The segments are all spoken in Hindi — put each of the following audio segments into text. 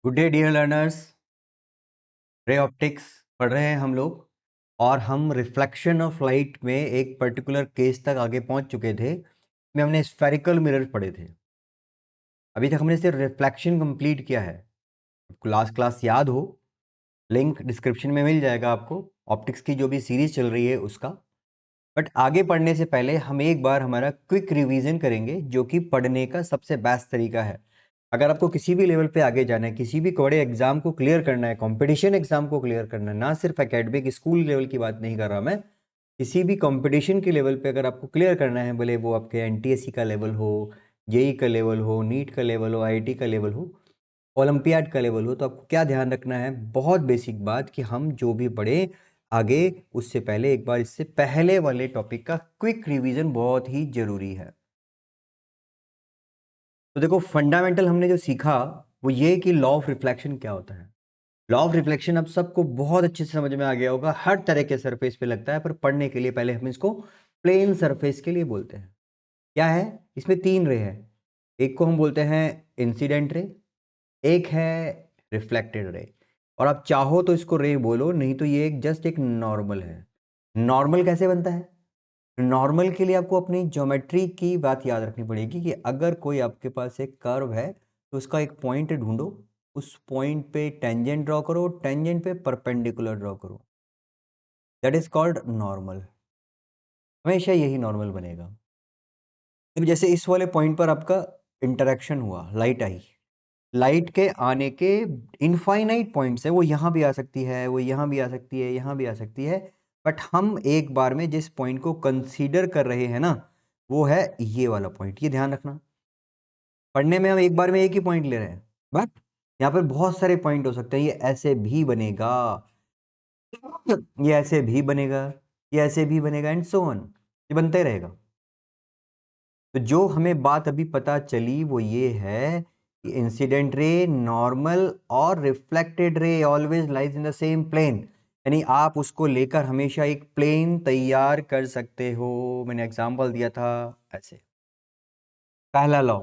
Good day dear learners. Ray optics पढ़ रहे हैं हम लोग और हम रिफ्लेक्शन ऑफ लाइट में एक पर्टिकुलर केस तक आगे पहुंच चुके थे। में हमने स्फेरिकल मिरर पढ़े थे। अभी तक हमने सिर्फ रिफ्लेक्शन कंप्लीट किया है। क्लास याद हो, लिंक डिस्क्रिप्शन में मिल जाएगा आपको। ऑप्टिक्स की जो भी सीरीज चल रही है उसका। बट आगे पढ़ने से पहले हम एक बार हमारा क्विक रिवीजन करेंगे, जो कि पढ़ने का सबसे बेस्ट तरीका है। अगर आपको किसी भी लेवल पे आगे जाना है, किसी भी बड़े एग्जाम को क्लियर करना है, कंपटीशन एग्जाम को क्लियर करना है, ना सिर्फ एकेडमिक स्कूल लेवल की बात नहीं कर रहा मैं, किसी भी कंपटीशन के लेवल पे अगर आपको क्लियर करना है, भले वो आपके एनटीएससी का लेवल हो, जेई का लेवल हो, नीट का लेवल हो, आईआईटी का लेवल हो, ओलंपियाड का लेवल हो, तो आपको क्या ध्यान रखना है? बहुत बेसिक बात कि हम जो भी पढ़े आगे, उससे पहले एक बार इससे पहले वाले टॉपिक का क्विक रिवीजन बहुत ही जरूरी है। तो देखो, फंडामेंटल हमने जो सीखा वो ये कि लॉ ऑफ रिफ्लेक्शन क्या होता है। लॉ ऑफ रिफ्लेक्शन अब सबको बहुत अच्छे से समझ में आ गया होगा, हर तरह के सरफेस पे लगता है, पर पढ़ने के लिए पहले हम इसको प्लेन सरफेस के लिए बोलते हैं। क्या है? इसमें तीन रे है। एक को हम बोलते हैं इंसिडेंट रे, एक है रिफ्लेक्टेड रे, और आप चाहो तो इसको रे बोलो, नहीं तो ये जस्ट एक नॉर्मल है। नॉर्मल कैसे बनता है? नॉर्मल के लिए आपको अपनी ज्योमेट्री की बात याद रखनी पड़ेगी कि अगर कोई आपके पास एक कर्व है तो उसका एक पॉइंट ढूंढो, उस पॉइंट पे टेंजेंट ड्रॉ करो, टेंजेंट पे परपेंडिकुलर ड्रॉ करो। That is called normal. हमेशा यही नॉर्मल बनेगा। अब जैसे इस वाले पॉइंट पर आपका इंटरेक्शन हुआ, लाइट आई, लाइट के आने के इनफाइनाइट पॉइंट्स है, वो यहाँ भी आ सकती है, वो यहाँ भी आ सकती है, यहाँ भी आ सकती है, बट हम एक बार में जिस पॉइंट को कंसीडर कर रहे हैं ना, वो है ये वाला पॉइंट। ये ध्यान रखना, पढ़ने में हम एक बार में एक ही पॉइंट ले रहे हैं, बट यहाँ पर बहुत सारे पॉइंट हो सकते हैं। ये ऐसे भी बनेगा, ये ऐसे भी बनेगा, ये ऐसे भी बनेगा, एंड सो ऑन। ये बनता ही रहेगा। तो जो हमें बात अभी पता चली वो ये है कि इंसिडेंट रे, नॉर्मल और reflected ray always lies in the same plane. यानी आप उसको लेकर हमेशा एक प्लेन तैयार कर सकते हो। मैंने एग्जांपल दिया था ऐसे। पहला law,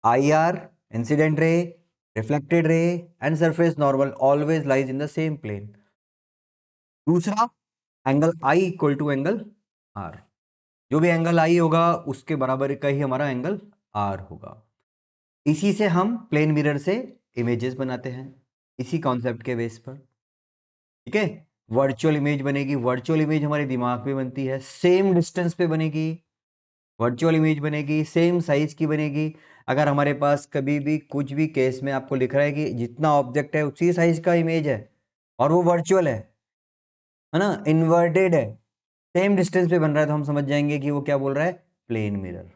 I R, incident ray, reflected ray and surface normal always lies in the same plane. दूसरा, angle I equal to angle R. जो भी एंगल आई होगा उसके बराबर का ही हमारा एंगल आर होगा। इसी से हम प्लेन मिरर से इमेजेस बनाते हैं, इसी कॉन्सेप्ट के बेस पर। ठीक है, वर्चुअल इमेज बनेगी। वर्चुअल इमेज हमारे दिमाग में बनती है, सेम डिस्टेंस पे बनेगी। वर्चुअल इमेज बनेगी, सेम साइज की बनेगी। अगर हमारे पास कभी भी कुछ भी केस में आपको लिख रहा है कि जितना ऑब्जेक्ट है उसी साइज का इमेज है और वो वर्चुअल है ना, इन्वर्टेड है, सेम डिस्टेंस पे बन रहा है, तो हम समझ जाएंगे कि वो क्या बोल रहा है, प्लेन मिरर।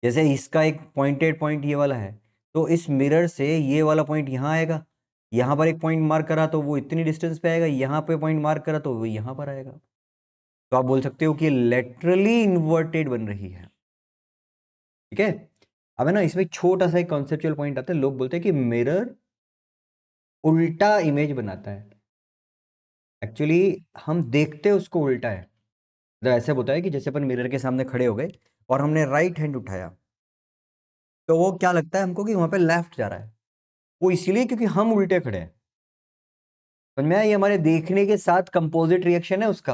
जैसे इसका एक पॉइंटेड पॉइंट ये वाला है, तो इस मिरर से ये वाला पॉइंट यहाँ आएगा, यहाँ पर एक पॉइंट मार्क करा तो वो इतनी डिस्टेंस पे आएगा, यहाँ पे पॉइंट मार्क करा तो वो यहाँ पर आएगा। तो आप बोल सकते हो कि लेटरली इन्वर्टेड बन रही है। ठीक है। अब है ना, इसमें छोटा सा एक कॉन्सेप्चुअल पॉइंट आता है। लोग बोलते हैं कि मिरर उल्टा इमेज बनाता है। एक्चुअली हम देखते उसको उल्टा है। तो ऐसे होता है कि जैसे अपन मिरर के सामने खड़े हो गए और हमने राइट हैंड उठाया, तो वो क्या लगता है हमको कि वहां पे लेफ्ट जा रहा है। वो इसलिए क्योंकि हम उल्टे खड़े हैं। समझ में आया? ये हमारे देखने के साथ कंपोजिट रिएक्शन है उसका।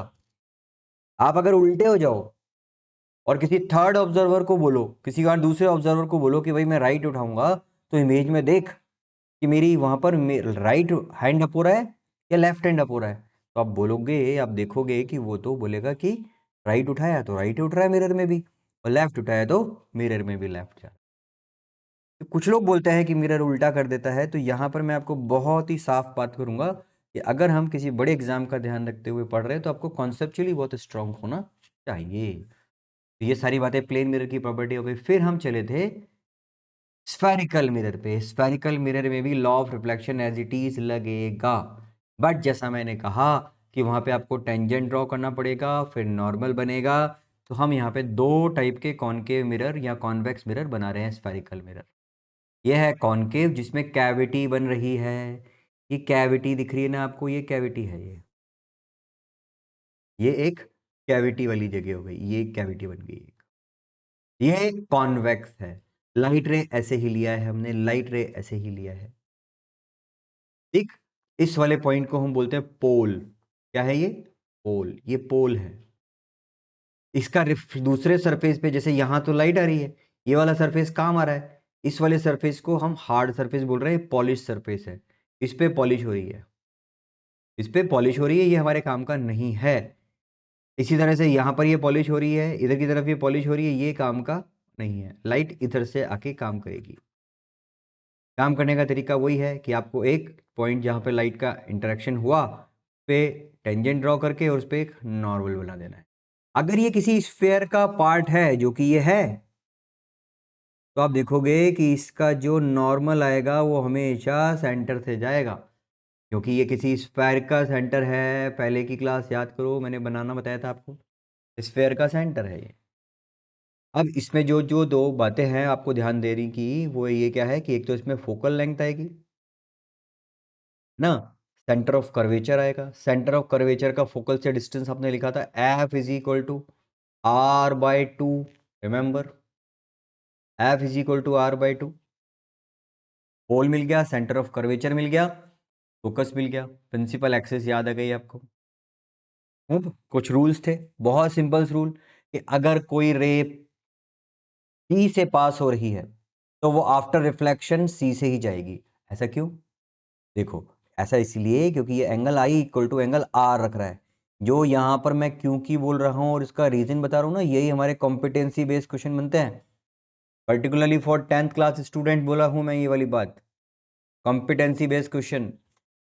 आप अगर उल्टे हो जाओ और किसी थर्ड ऑब्जर्वर को बोलो, किसी और दूसरे ऑब्जर्वर को बोलो कि भाई मैं राइट उठाऊंगा, तो इमेज में देख कि मेरी वहां पर राइट हैंड अप हो रहा है या लेफ्ट हैंड अप हो रहा है, तो आप बोलोगे, आप देखोगे कि वो तो बोलेगा कि राइट उठाया तो राइट उठ रहा है मिरर में भी, और लेफ्ट उठाया तो मिरर में भी लेफ्ट जा रहा है। तो कुछ लोग बोलते हैं कि मिरर उल्टा कर देता है। तो यहाँ पर मैं आपको बहुत ही साफ बात करूंगा कि अगर हम किसी बड़े एग्जाम का ध्यान रखते हुए पढ़ रहे हैं तो आपको कॉन्सेप्चुअली बहुत स्ट्रांग होना चाहिए। तो ये सारी बातें प्लेन मिरर की प्रॉपर्टी हो गई। फिर हम चले थे स्फेरिकल मिरर पे। स्फेरिकल मिरर में भी law of reflection as it is लगेगा, बट जैसा मैंने कहा कि वहां पे आपको टेंजेंट ड्रॉ करना पड़ेगा, फिर नॉर्मल बनेगा। तो हम यहाँ पे दो टाइप के कॉनकेव मिरर या कॉन्वेक्स मिरर बना रहे हैं स्फेरिकल मिरर। यह है कॉनकेव, जिसमें कैविटी बन रही है। ये कैविटी दिख रही है ना आपको, ये कैविटी है। ये एक कैविटी वाली जगह हो गई, ये कैविटी बन गई। ये कॉन्वेक्स है। लाइट रे ऐसे ही लिया है हमने, लाइट रे ऐसे ही लिया है। ठीक, इस वाले पॉइंट को हम बोलते हैं पोल। क्या है ये? पोल, ये पोल है। इसका दूसरे सरफेस पे, जैसे यहां तो लाइट आ रही है, ये वाला सरफेस काम आ रहा है, इस वाले सरफेस को हम हार्ड सरफेस बोल रहे हैं, पॉलिश सरफेस है, इस पे पॉलिश हो रही है, इस पे पॉलिश हो रही है, ये हमारे काम का नहीं है। इसी तरह से यहां पर ये पॉलिश हो रही है, इधर की तरफ ये पॉलिश हो रही है, ये काम का नहीं है। लाइट इधर से आके काम करेगी। काम करने का तरीका वही है कि आपको एक पॉइंट जहां पे लाइट का इंटरेक्शन हुआ पे टेंजेंट ड्रॉ करके और उस पे एक नॉर्मल बना देना है। अगर ये किसी स्फेयर का पार्ट है, जो कि ये है, तो आप देखोगे कि इसका जो नॉर्मल आएगा वो हमेशा सेंटर से जाएगा, क्योंकि ये किसी स्फेयर का सेंटर है। पहले की क्लास याद करो, मैंने बनाना बताया था आपको, स्फेयर का सेंटर है ये। अब इसमें जो जो दो बातें हैं आपको ध्यान देने की, वो ये क्या है कि एक तो इसमें फोकल लेंथ आएगी ना, सेंटर ऑफ कर्वेचर आएगा। सेंटर ऑफ कर्वेचर का फोकल से डिस्टेंस आपने लिखा था F is equal to R by two, remember, F is equal to R by two. Pole मिल गया, सेंटर ऑफ कर्वेचर मिल गया, फोकस मिल गया, प्रिंसिपल एक्सिस याद आ गई आपको। अब कुछ रूल्स थे, बहुत सिंपल रूल, कि अगर कोई रे सी से पास हो रही है तो वो आफ्टर रिफ्लेक्शन सी से ही जाएगी। ऐसा क्यों? देखो, ऐसा इसलिए क्योंकि ये angle I equal to angle r रख रहा है। जो यहां पर मैं क्योंकि बोल रहा हूं और इसका रीजन बता रहा हूं ना, यही हमारे कॉम्पिटेंसी बेस्ड क्वेश्चन बनते हैं। Particularly for 10th class student बोला हूं मैं ये वाली बात, कॉम्पिटेंसी बेस्ड क्वेश्चन,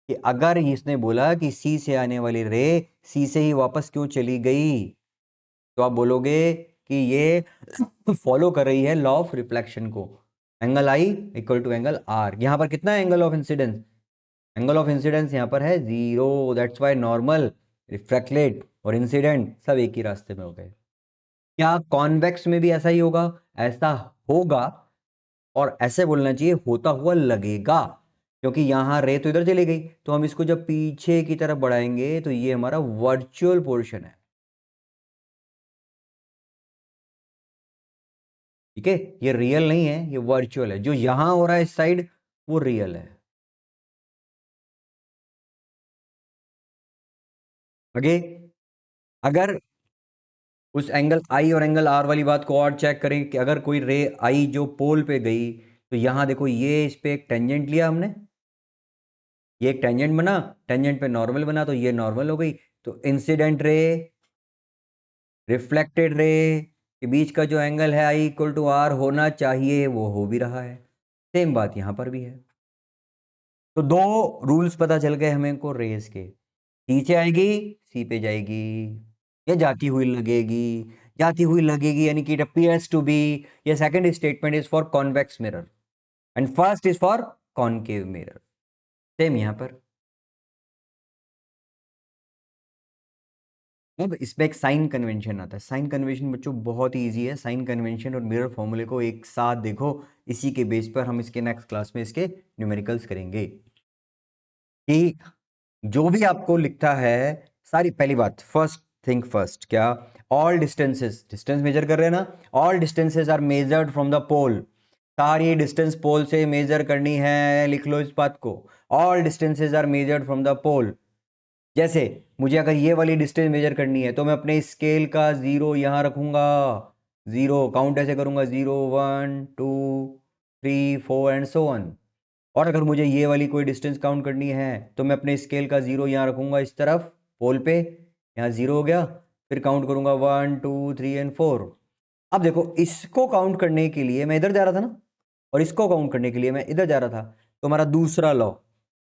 कि अगर इसने बोला कि सी से आने वाली रे सी से ही वापस क्यों चली गई, तो आप बोलोगे कि ये फॉलो कर रही है लॉ ऑफ रिफ्लेक्शन को। Angle I equal to angle r, यहां पर कितना है angle of incidence? Angle of incidence यहां पर है 0, दैट्स वाई नॉर्मल, रिफ्लेक्टेड और इंसिडेंट सब एक ही रास्ते में हो गए। क्या कॉन्वेक्स में भी ऐसा ही होगा? ऐसा होगा, और ऐसे बोलना चाहिए होता हुआ लगेगा, क्योंकि यहां रे तो इधर चली गई, तो हम इसको जब पीछे की तरफ बढ़ाएंगे तो ये हमारा वर्चुअल पोर्शन है। ठीक है, ये रियल नहीं है, ये वर्चुअल है। जो यहां हो रहा है इस साइड, वो रियल है। आगे, अगर उस एंगल आई और एंगल आर वाली बात को और चेक करें कि अगर कोई रे आई जो पोल पे गई, तो यहां देखो ये इस पे एक टेंजेंट लिया हमने, ये एक टेंजेंट बना, टेंजेंट पे नॉर्मल बना, तो ये नॉर्मल हो गई। तो इंसिडेंट रे, रिफ्लेक्टेड रे के बीच का जो एंगल है आई इक्वल टू आर होना चाहिए, वो हो भी रहा है। सेम बात यहां पर भी है। तो दो रूल्स पता चल गए हमें को रेस के, नीचे आएगी सी पे जाएगी, या जाती हुई लगेगी। जाती हुई लगेगी यानी कि इट अपीयर्स टू बी, ये second statement is for convex mirror and first is for concave mirror. Same यहां पर। अब इसमें एक साइन कन्वेंशन आता है। साइन कन्वेंशन बच्चों बहुत ही इजी है। साइन कन्वेंशन और मिरर फॉर्मूले को एक साथ देखो, इसी के बेस पर हम इसके नेक्स्ट क्लास में इसके न्यूमेरिकल्स करेंगे। कि जो भी आपको लिखता है, सारी पहली बात, फर्स्ट थिंग फर्स्ट, क्या? ऑल डिस्टेंसेस, डिस्टेंस मेजर कर रहे हैं ना, all distances are measured from the pole. सारी डिस्टेंस पोल से मेजर करनी है, लिख लो इस बात को। All distances are measured from the pole. जैसे मुझे अगर ये वाली डिस्टेंस मेजर करनी है, तो मैं अपने स्केल का 0 यहां रखूंगा, 0 काउंट ऐसे करूंगा, 0 1 2 3 4 एंड सो ऑन। और अगर मुझे ये वाली कोई डिस्टेंस काउंट करनी है, तो मैं अपने स्केल का 0 यहाँ रखूंगा इस तरफ पोल पे, यहाँ 0 हो गया, फिर काउंट करूंगा 1 2 3 एंड 4। अब देखो, इसको काउंट करने के लिए मैं इधर जा रहा था ना, और इसको काउंट करने के लिए मैं इधर जा रहा था। तो हमारा दूसरा लॉ,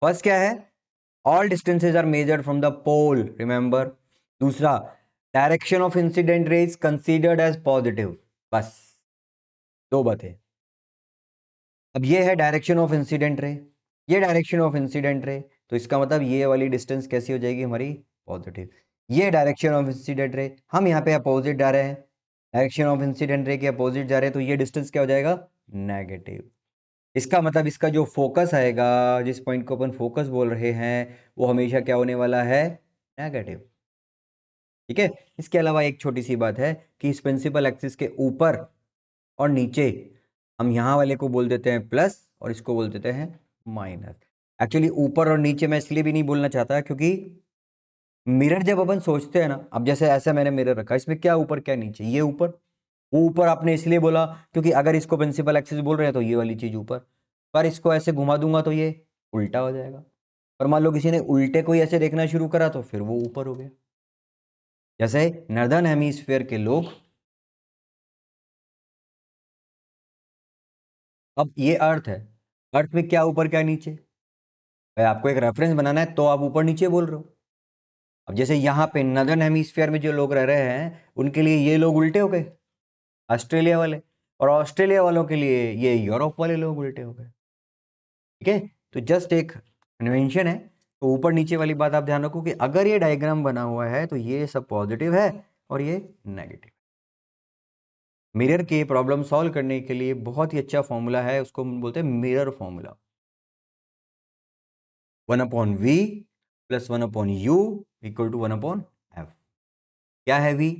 फर्स्ट क्या है? All distances are measured from the pole, remember. दूसरा, direction of incident rays considered as positive. बस दो बातें। अब ये है डायरेक्शन ऑफ इंसिडेंट रे, ये डायरेक्शन ऑफ इंसिडेंट रे, तो इसका मतलब ये वाली डिस्टेंस कैसी हो जाएगी हमारी? पॉजिटिव। ये डायरेक्शन ऑफ इंसिडेंट रे, हम यहाँ पे अपोजिट जा रहे हैं, डायरेक्शन ऑफ इंसिडेंट रे के अपोजिट जा रहे हैं, तो ये डिस्टेंस क्या हो जाएगा? नेगेटिव। इसका मतलब इसका जो फोकस आएगा, जिस पॉइंट को अपन फोकस बोल रहे हैं, वो हमेशा क्या होने वाला है? नेगेटिव। ठीक है। इसके अलावा एक छोटी सी बात है कि इस प्रिंसिपल एक्सिस के ऊपर और नीचे हम यहां वाले को बोल देते हैं प्लस और इसको बोल देते हैं माइनस। एक्चुअली ऊपर और नीचे मैं इसलिए भी नहीं बोलना चाहता क्योंकि मिरर जब अपन सोचते हैं ना, अब जैसे ऐसा मैंने मिरर रखा, इसमें क्या ऊपर क्या नीचे, ये ऊपर, वो ऊपर आपने इसलिए बोला क्योंकि अगर इसको प्रिंसिपल एक्सिस बोल रहे हैं तो ये वाली चीज ऊपर, पर इसको ऐसे घुमा दूंगा तो ये उल्टा हो जाएगा। और मान लो किसी ने उल्टे को ही ऐसे देखना शुरू करा तो फिर वो ऊपर हो गया। जैसे नॉर्दर्न हेमिस्फीयर के लोग, अब ये अर्थ है, अर्थ में क्या ऊपर क्या नीचे, भाई आपको एक रेफरेंस बनाना है तो आप ऊपर नीचे बोल रहे हो। अब जैसे यहाँ पे नॉर्दर्न हेमिस्फीयर में जो लोग रह रहे हैं उनके लिए ये लोग उल्टे हो गए, ऑस्ट्रेलिया वाले, और ऑस्ट्रेलिया वालों के लिए ये यूरोप वाले लोग उल्टे हो गए। ठीक है, तो जस्ट एक कन्वेंशन है। तो ऊपर नीचे वाली बात आप ध्यान रखो कि अगर ये डायग्राम बना हुआ है तो ये सब पॉजिटिव है और ये नेगेटिव। मिरर के प्रॉब्लम सॉल्व करने के लिए बहुत ही अच्छा फॉर्मूला है, उसको हम बोलते हैं mirror formula. 1/v plus 1/u equal to 1/f। क्या है v?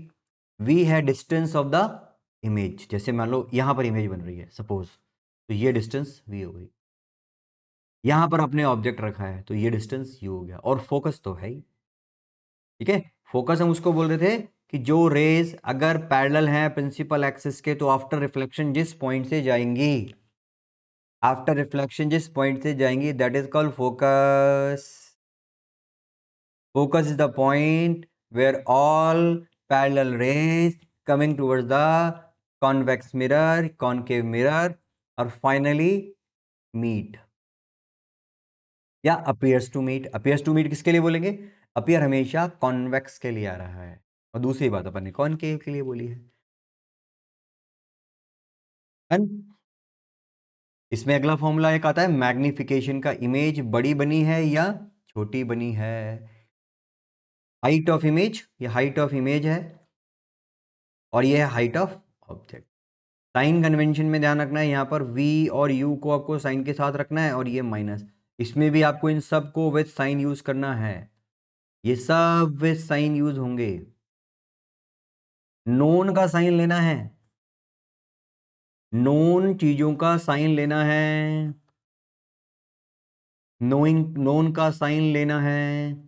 v है डिस्टेंस ऑफ द इमेज। जैसे मान लो यहां पर इमेज बन रही है सपोज, तो ये डिस्टेंस v हो गई। यहां पर अपने ऑब्जेक्ट रखा है तो ये डिस्टेंस u हो गया, और फोकस तो है ही। ठीक है, फोकस हम उसको बोल रहे थे कि जो रेज अगर पैरेलल हैं प्रिंसिपल एक्सिस के तो आफ्टर रिफ्लेक्शन जिस पॉइंट से जाएंगी, आफ्टर रिफ्लेक्शन जिस पॉइंट से जाएंगी that is called focus. Focus is the point where all parallel rays coming towards the convex mirror, concave mirror, और finally meet या appears to meet। appears to meet किसके लिए बोलेंगे? appear हमेशा convex के लिए आ रहा है, और दूसरी बात अपन ने concave के लिए बोली है। And इसमें अगला फॉर्मूला एक आता है मैग्निफिकेशन का, इमेज बड़ी बनी है या छोटी बनी है। हाइट ऑफ इमेज, ये हाइट ऑफ इमेज है और ये है height of object. Sign convention में ध्यान रखना है, यहाँ पर v और u को आपको साइन के साथ रखना है, और ये माइनस, इसमें भी आपको इन सब को विद साइन यूज करना है। ये सब विद साइन यूज होंगे। नोन का साइन लेना है, नोन चीजों का साइन लेना है, नोइंग नोन का साइन लेना है,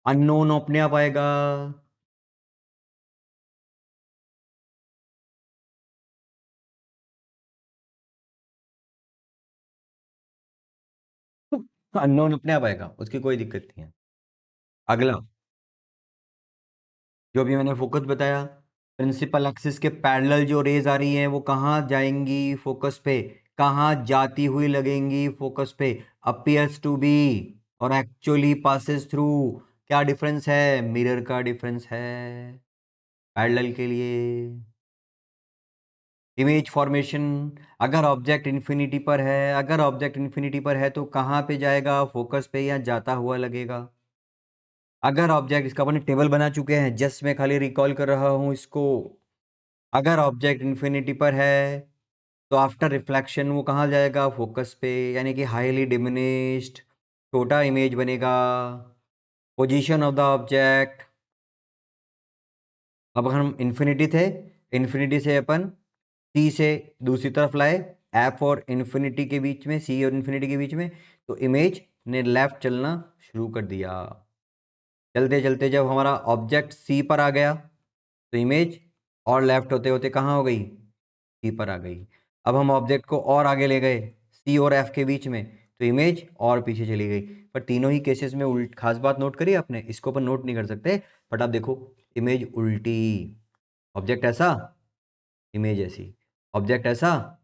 अननोन अपने आप आएगा। अननोन अपने आप आएगा, उसकी कोई दिक्कत नहीं है। अगला जो भी मैंने फोकस बताया, प्रिंसिपल एक्सिस के पैरेलल जो रेज आ रही हैं वो कहाँ जाएंगी? फोकस पे। कहाँ जाती हुई लगेंगी? फोकस पे। अपीयर्स टू बी और एक्चुअली पासेस थ्रू। क्या डिफरेंस है? मिरर का डिफरेंस है पैरेलल के लिए। इमेज फॉर्मेशन, अगर ऑब्जेक्ट इन्फिनिटी पर है, अगर ऑब्जेक्ट इन्फिनिटी पर है तो कहाँ पे जाएगा? फोकस पे, या जाता हुआ लगेगा। अगर ऑब्जेक्ट, इसका अपन टेबल बना चुके हैं, जस्ट मैं खाली रिकॉल कर रहा हूं इसको। अगर ऑब्जेक्ट इन्फिनिटी पर है तो आफ्टर रिफ्लेक्शन वो कहाँ जाएगा? फोकस पे, यानी कि हाईली डिमिनिश्ड छोटा इमेज बनेगा। पोजीशन ऑफ द ऑब्जेक्ट, अब हम इन्फिनिटी थे, इन्फिनिटी से अपन सी से दूसरी तरफ लाए, एफ और इन्फिनिटी के बीच में, सी और इन्फिनिटी के बीच में, तो इमेज ने लेफ्ट चलना शुरू कर दिया। चलते चलते जब हमारा ऑब्जेक्ट सी पर आ गया तो इमेज और लेफ्ट होते होते कहाँ हो गई? सी पर आ गई। अब हम ऑब्जेक्ट को और आगे ले गए सी और एफ के बीच में, तो इमेज और पीछे चली गई। पर तीनों ही केसेस में उल्ट, खास बात नोट करी आपने, इसको अपन नोट नहीं कर सकते, बट आप देखो इमेज उल्टी, ऑब्जेक्ट ऐसा, इमेज ऐसी, ऑब्जेक्ट ऐसा,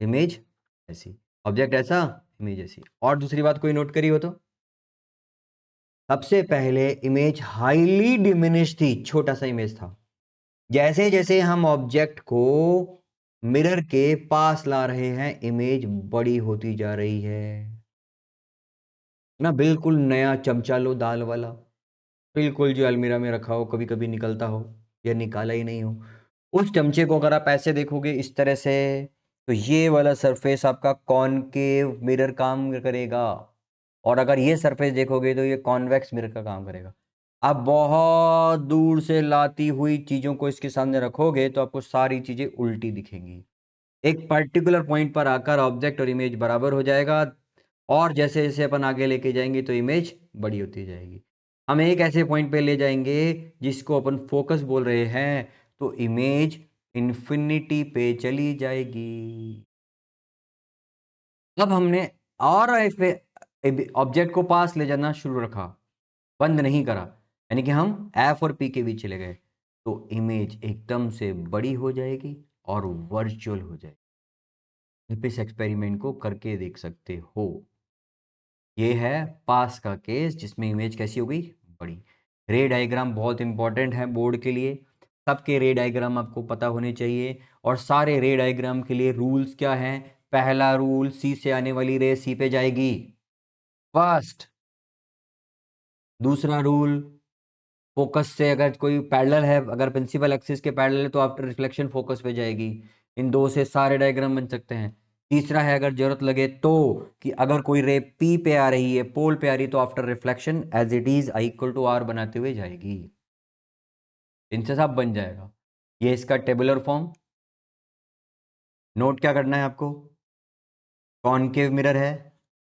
इमेज ऐसी, ऑब्जेक्ट ऐसा, इमेज ऐसी। और दूसरी बात कोई नोट करी हो तो, सबसे पहले इमेज हाईली डिमिनिश थी, छोटा सा इमेज था। जैसे जैसे हम ऑब्जेक्ट को मिरर के पास ला रहे हैं इमेज बड़ी होती जा रही है ना। बिल्कुल नया चमचा लो दाल वाला, बिल्कुल जो अलमीरा में रखा हो, कभी कभी निकलता हो या निकाला ही नहीं हो, उस चमचे को अगर आप ऐसे देखोगे इस तरह से, तो ये वाला सरफेस आपका कॉनकेव मिरर काम करेगा। और अगर ये सरफेस देखोगे तो ये कॉन्वेक्स मिरर का काम करेगा। आप बहुत दूर से लाती हुई चीजों को इसके सामने रखोगे तो आपको सारी चीजें उल्टी दिखेंगी। एक पर्टिकुलर पॉइंट पर आकर ऑब्जेक्ट और इमेज बराबर हो जाएगा, और जैसे जैसे अपन आगे लेके जाएंगे तो इमेज बड़ी होती जाएगी। हम एक ऐसे पॉइंट पे ले जाएंगे जिसको अपन फोकस बोल रहे हैं, तो इमेज इन्फिनिटी पे चली जाएगी। अब हमने और ऑब्जेक्ट को पास ले जाना शुरू रखा, बंद नहीं करा, यानी कि हम एफ और पी के बीच चले गए, तो इमेज एकदम से बड़ी हो जाएगी और वर्चुअल हो जाएगी। आप इस एक्सपेरिमेंट को करके देख सकते हो। ये है पास का केस जिसमें इमेज कैसी हो गई, बड़ी। रे डायग्राम बहुत इंपॉर्टेंट है बोर्ड के लिए, सबके रे डायग्राम आपको पता होने चाहिए। और सारे रे डायग्राम के लिए रूल्स क्या हैं? पहला रूल, सी से आने वाली रे सी पे जाएगी फर्स्ट। दूसरा रूल, फोकस से अगर कोई पैरेलल है, अगर प्रिंसिपल एक्सिस के पैरेलल है तो आफ्टर रिफ्लेक्शन फोकस पे जाएगी। इन दो से सारे डायग्राम बन सकते हैं। तीसरा है अगर जरूरत लगे तो, कि अगर कोई रे पी पे आ रही है, पोल पे आ रही है, तो after reflection as it is i equal to r बनाते हुए जाएगी। इनसे सब बन जाएगा। ये इसका टेबुलर फॉर्म। नोट क्या करना है आपको? कॉनकेव मिरर है,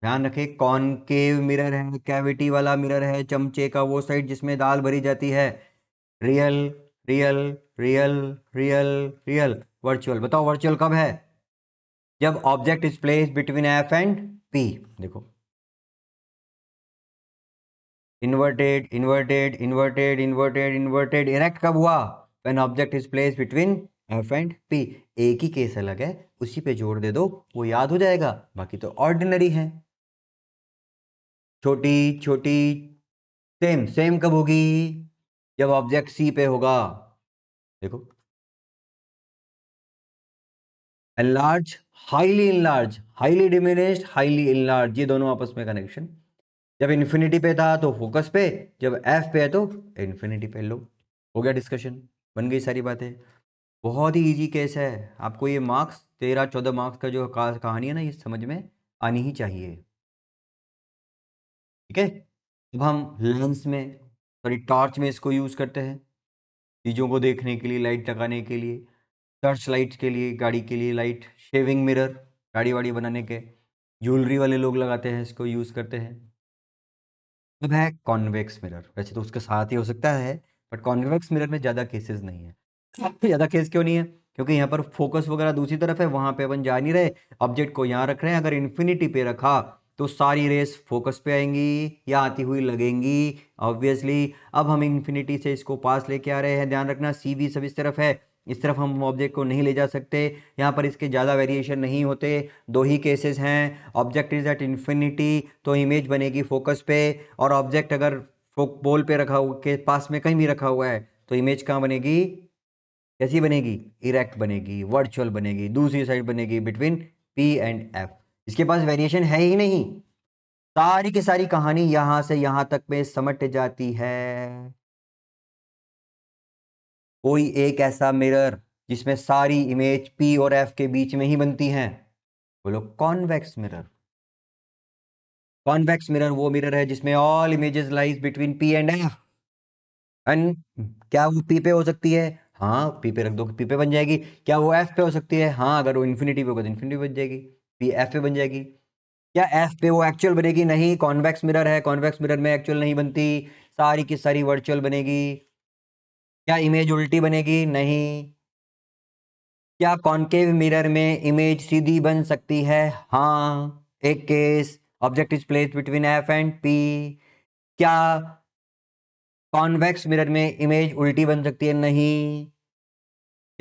ध्यान रखें, कॉनकेव मिरर है, कैविटी वाला मिरर है, चमचे का वो साइड जिसमें दाल भरी जाती है। Real, real, real, real, real, virtual. बताओ वर्चुअल कब है? जब object is place between F and P. देखो, inverted, inverted, inverted, inverted, inverted, erect कब हुआ? When object is place between F and P. एक ही केस अलग है, उसी पे जोड़ दे दो, वो याद हो जाएगा, बाकी तो ऑर्डिनरी है। छोटी छोटी, सेम सेम कब होगी? जब ऑब्जेक्ट सी पे होगा। देखो, enlarge, highly enlarge, highly diminished, highly enlarge, ये दोनों आपस में कनेक्शन। जब इन्फिनिटी पे था तो फोकस पे, जब एफ पे है तो इन्फिनिटी पे। लो, हो गया डिस्कशन, बन गई सारी बातें। बहुत ही इजी केस है। आपको ये मार्क्स 13-14 मार्क्स का जो कहानी है ना, ये समझ में आनी ही चाहिए। ठीक है, अब हम लेंस में, सॉरी टॉर्च में इसको यूज करते हैं चीजों को देखने के लिए, लाइट लगाने के लिए, टर्च लाइट के लिए, गाड़ी के लिए लाइट, शेविंग मिरर, गाड़ी वाड़ी बनाने के, ज्वेलरी वाले लोग लगाते हैं, इसको यूज करते हैं। अब है कॉन्वेक्स मिरर, वैसे तो उसके साथ ही हो सकता है, बट कॉन्वेक्स मिरर में ज़्यादा केसेस नहीं है। ज़्यादा केस क्यों नहीं है? क्योंकि यहाँ पर फोकस वगैरह दूसरी तरफ है, वहाँ पे अपन जा नहीं रहे, ऑब्जेक्ट को यहाँ रख रहे हैं। अगर इन्फिनिटी पे रखा तो सारी रेस फोकस पे आएंगी या आती हुई लगेंगी ऑब्वियसली। अब हम इन्फिनिटी से इसको पास लेके आ रहे हैं, ध्यान रखना सी भी सब इस तरफ है, इस तरफ हम ऑब्जेक्ट को नहीं ले जा सकते। यहाँ पर इसके ज़्यादा वेरिएशन नहीं होते, दो ही केसेस हैं। ऑब्जेक्ट इज एट इन्फिनिटी तो इमेज बनेगी फोकस पे, और ऑब्जेक्ट अगर पोल पे रखा हुआ के पास में कहीं भी रखा हुआ है तो इमेज कहाँ बनेगी? कैसी बनेगी? इरेक्ट बनेगी, वर्चुअल बनेगी, दूसरी साइड बनेगी बिटवीन पी एंड एफ। इसके पास वेरिएशन है ही नहीं, सारी की सारी कहानी यहां से यहां तक में समट जाती है। कोई एक ऐसा मिरर जिसमें सारी इमेज पी और एफ के बीच में ही बनती हैं, बोलो कॉन्वेक्स मिरर। कॉन्वेक्स मिरर वो मिरर है जिसमें all images lies between P and F. And क्या वो पी पे हो सकती है? हाँ, पी पे रख दो, पी पे बन जाएगी। क्या वो एफ पे हो सकती है? हाँ, अगर वो इन्फिनिटी पे होगा तो इन्फिनिटी बन जाएगी, पी एफ पे बन जाएगी। क्या एफ पे वो एक्चुअल बनेगी? नहीं, कॉन्वेक्स मिरर है, कॉन्वेक्स मिरर में एक्चुअल नहीं बनती, सारी की सारी वर्चुअल बनेगी। क्या इमेज उल्टी बनेगी? नहीं। क्या कॉनकेव मिरर में इमेज सीधी बन सकती है? हाँ, एक case, object is placed between F and P. क्या कॉन्वेक्स मिरर में इमेज उल्टी बन सकती है? नहीं।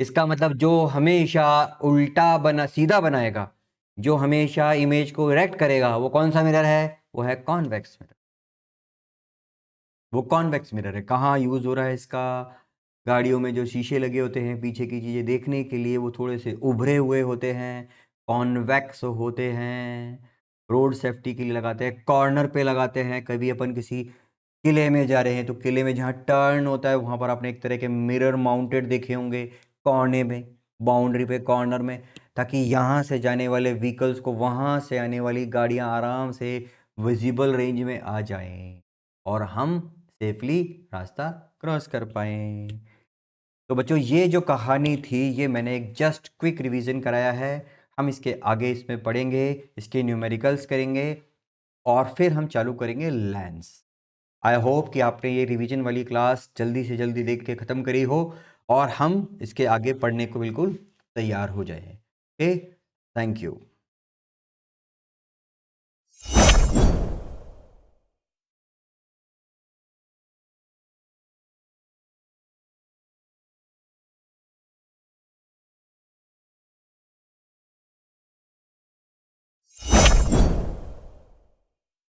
इसका मतलब जो हमेशा उल्टा बना सीधा बनाएगा, जो हमेशा इमेज को इरेक्ट करेगा, वो कौन सा मिरर है? वो है कॉन्वेक्स मिरर। वो कॉन्वेक्स मिरर है। कहाँ यूज हो रहा है इसका? गाड़ियों में जो शीशे लगे होते हैं पीछे की चीजें देखने के लिए, वो थोड़े से उभरे हुए होते हैं, कॉन्वेक्स होते हैं। रोड सेफ्टी के लिए लगाते हैं, कॉर्नर पे लगाते हैं। कभी अपन किसी किले में जा रहे हैं तो किले में जहाँ टर्न होता है वहां पर आपने एक तरह के मिरर माउंटेड देखे होंगे, कोने में, बाउंड्री पे, कॉर्नर में, ताकि यहाँ से जाने वाले व्हीकल्स को वहां से आने वाली गाड़ियां आराम से विजिबल रेंज में आ जाएं और हम सेफली रास्ता क्रॉस कर पाएं। तो बच्चों, ये जो कहानी थी ये मैंने एक जस्ट क्विक रिवीजन कराया है। हम इसके आगे इसमें पढ़ेंगे, इसके न्यूमेरिकल्स करेंगे, और फिर हम चालू करेंगे लेंस। आई होप कि आपने ये रिवीजन वाली क्लास जल्दी से जल्दी देख के ख़त्म करी हो और हम इसके आगे पढ़ने को बिल्कुल तैयार हो जाए। Okay, thank you.